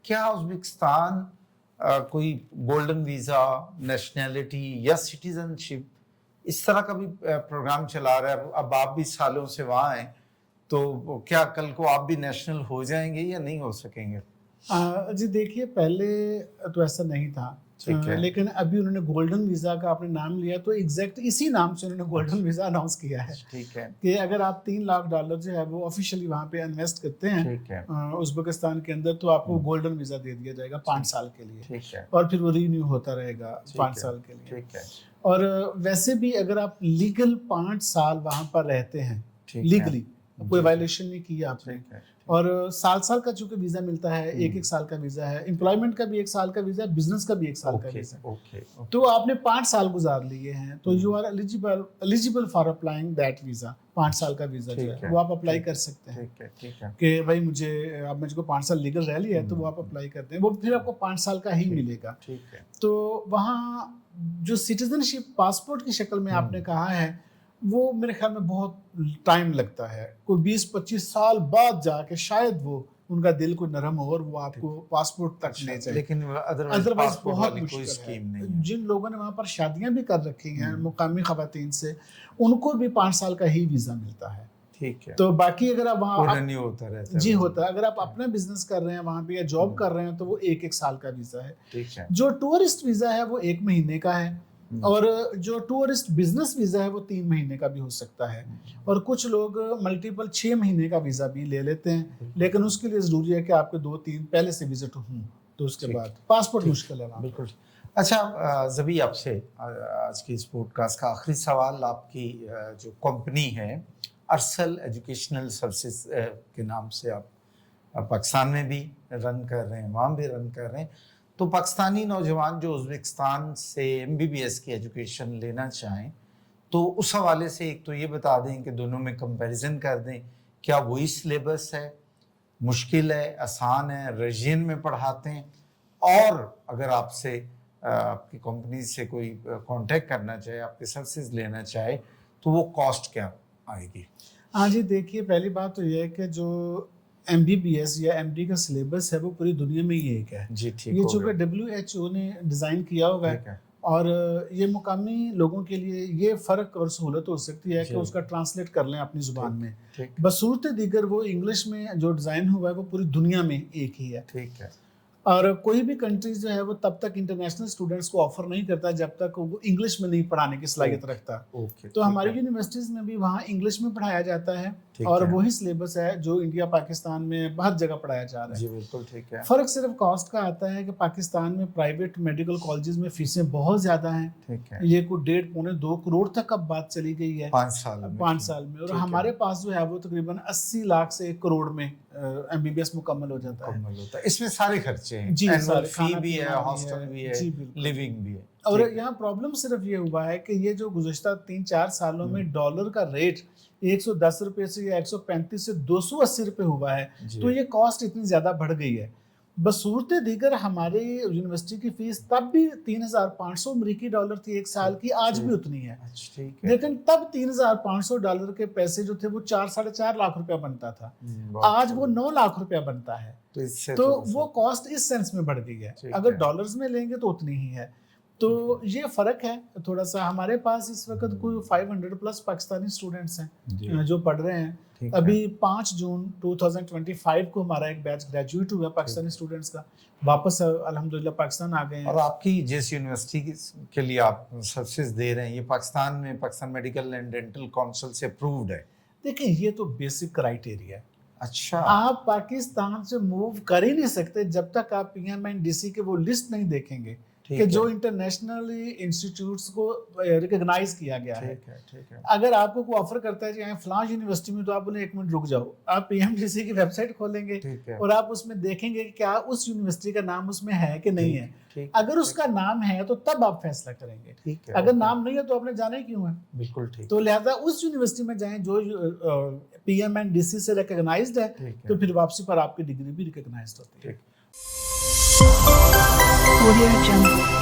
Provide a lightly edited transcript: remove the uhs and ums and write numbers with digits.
क्या उज़्बेकिस्तान कोई golden visa, nationality या सिटीज़नशिप इस तरह का भी प्रोग्राम चला रहा है? अब आप भी सालों से वहाँ हैं, तो क्या कल को आप भी नेशनल हो जाएंगे या नहीं हो सकेंगे? जी देखिए, पहले तो ऐसा नहीं था। ठीक है। लेकिन अभी उन्होंने गोल्डन वीज़ा का आपने नाम लिया, तो एग्जैक्ट इसी नाम से उन्होंने गोल्डन वीज़ा अनाउंस किया है ठीक है। कि अगर आप $3 लाख जो है वो ऑफिशियली वहाँ पे इन्वेस्ट करते हैं ठीक है। उज़्बेकिस्तान के अंदर, तो आपको गोल्डन वीज़ा दे दिया जाएगा 5 साल के लिए। ठीक है। और फिर वो रिन्यू होता रहेगा 5 साल के लिए। ठीक है। और वैसे भी अगर आप लीगल 5 साल वहाँ पर रहते हैं, लीगली कोई वायलेशन नहीं किया आपने, और साल का चूंकि वीज़ा मिलता है, एक साल का वीज़ा है, एम्प्लॉयमेंट का भी 1 साल का वीज़ा है, बिजनेस का भी 1 साल का वीज़ा है, तो आपने 5 साल गुजार लिए हैं, तो you are eligible for applying that visa. 5 साल का वीज़ा जो है वो आप अप्लाई कर सकते हैं कि भाई मुझको 5 साल लीगल रह लिया है, तो वो आप अप्लाई करते हैं, वो फिर आपको 5 साल का ही मिलेगा। तो वहाँ जो सिटीजनशिप पासपोर्ट की शक्ल में आपने कहा है, वो मेरे ख्याल में बहुत टाइम लगता है, कोई 20-25 साल बाद जाके शायद वो उनका दिल को नरम हो और वो आपको पासपोर्ट तक ले जाए। लेकिन अदरवाइज बहुत कोई मुश्किल स्कीम है। नहीं है। जिन लोगों ने वहाँ पर शादियां भी कर रखी हैं मुकामी खवातीन से, उनको भी 5 साल का ही वीज़ा मिलता है। ठीक है। तो बाकी अगर आप वहाँ रिन्यू होता रहता है। जी होता है। अगर आप अपना बिजनेस कर रहे हैं वहाँ पे या जॉब कर रहे हैं, तो वो 1-1 साल का वीज़ा है। ठीक है। जो टूरिस्ट वीज़ा है वो 1 महीने का है, और जो टूरिस्ट बिजनेस वीज़ा है वो 3 महीने का भी हो सकता है, और कुछ लोग मल्टीपल 6 महीने का वीज़ा भी ले लेते हैं, लेकिन उसके लिए ज़रूरी है कि आपके 2-3 पहले से विजिट हों, तो उसके बाद पासपोर्ट मुश्किल है। बिल्कुल। अच्छा, ज़बी आपसे आज की इस पॉडकास्ट का आखिरी सवाल, आपकी जो कंपनी है अरसल एजुकेशनल सर्विसेज के नाम से आप पाकिस्तान में भी रन कर रहे हैं, वहाँ भी रन कर रहे हैं, तो पाकिस्तानी नौजवान जो उज़्बेकिस्तान से MBBS की एजुकेशन लेना चाहें, तो उस हवाले से एक तो ये बता दें कि दोनों में कंपैरिजन कर दें, क्या वही सिलेबस है, मुश्किल है, आसान है, रजियन में पढ़ाते हैं, और अगर आपसे आपकी कंपनी से कोई कांटेक्ट करना चाहे, आपके सर्विसेज लेना चाहे, तो वो कॉस्ट क्या आएगी? हाँ जी, देखिए, पहली बात तो ये है कि जो MBBS या MD का सिलेबस है वो पूरी दुनिया में ही एक है। जी, ठीक। ये चूँकि WHO ने डिज़ाइन किया हुआ है, और ये मुकामी लोगों के लिए ये फ़र्क और सहूलत हो सकती है कि उसका ट्रांसलेट कर लें अपनी ज़ुबान में। बसूरत दीगर वो इंग्लिश में जो डिज़ाइन हुआ है वो पूरी दुनिया में एक ही है। ठीक है। और कोई भी कंट्रीज जो है वो तब तक इंटरनेशनल स्टूडेंट्स को ऑफर नहीं करता जब तक वो इंग्लिश में नहीं पढ़ाने की सलाहियत रखता। तो हमारी यूनिवर्सिटीज़ में भी वहाँ इंग्लिश में पढ़ाया जाता है, और वही सिलेबस है जो इंडिया पाकिस्तान में हर जगह पढ़ाया जा रहा है। जी बिल्कुल ठीक है। फ़र्क सिर्फ कॉस्ट का आता है कि पाकिस्तान में प्राइवेट मेडिकल कॉलेजेस में फीसें बहुत ज़्यादा हैं। ठीक है। ये कोई 1.5-2 करोड़ तक अब बात चली गई है 5 साल में, और हमारे पास जो है वो तकरीबन 80 लाख से 1 करोड़ में MBBS मुकम्मल हो जाता है। इसमें सारे खर्चे हैं, जी, सारे, फी भी है, हॉस्टल भी है, लिविंग भी है। और यहाँ प्रॉब्लम सिर्फ ये हुआ है कि ये जो गुज़श्ता 3-4 सालों में डॉलर का रेट 110 रुपये से या 135 से 280 रुपये हुआ है, तो ये कॉस्ट इतनी ज़्यादा बढ़ गई है। बसूरत दीगर हमारे यूनिवर्सिटी की फीस तब भी 3,500 अमेरिकी डॉलर थी 1 साल की, आज भी उतनी है। लेकिन तब $3,500 के पैसे जो थे वो 4-4.5 लाख रुपया बनता था, आज वो 9 लाख रुपया बनता है। तो वो कॉस्ट इस सेंस में बढ़ गई है। अगर डॉलर्स में लेंगे तो उतनी ही है। तो ये फ़र्क है थोड़ा सा। हमारे पास इस वक्त कोई 500+ पाकिस्तानी स्टूडेंट्स हैं जो पढ़ रहे हैं। अभी 5 जून 2025 को हमारा एक बैच ग्रेजुएट हुआ पाकिस्तानी स्टूडेंट्स का, वापस अल्हम्दुलिल्लाह पाकिस्तान आ गए हैं। और आपकी जिस यूनिवर्सिटी के लिए आप सर्विसेज दे रहे हैं, ये Pakistan medical and dental council से अप्रूव्ड है? देखिए, ये तो बेसिक क्राइटेरिया है। अच्छा। आप पाकिस्तान से मूव कर ही नहीं सकते जब तक आप PMNDC के वो लिस्ट नहीं देखेंगे कि जो इंटरनेशनली इंस्टीट्यूट्स को रिकॉग्नाइज किया गया है। ठीक है। अगर आपको कोई ऑफर करता है कि यहाँ फलां यूनिवर्सिटी में, तो आप बोले 1 मिनट रुक जाओ, आप PMDC की वेबसाइट खोलेंगे और आप उसमें देखेंगे कि क्या उस यूनिवर्सिटी का नाम उसमें है कि नहीं है। अगर उसका नाम है तो तब आप फैसला करेंगे, अगर नाम नहीं है तो आपने जाना ही क्यों है। बिल्कुल ठीक। तो लिहाजा उस यूनिवर्सिटी में जाएं जो PMNDC से रिकॉग्नाइज्ड है, तो फिर वापसी पर आपकी डिग्री भी रिकॉग्नाइज्ड होती है। Audio Jungle.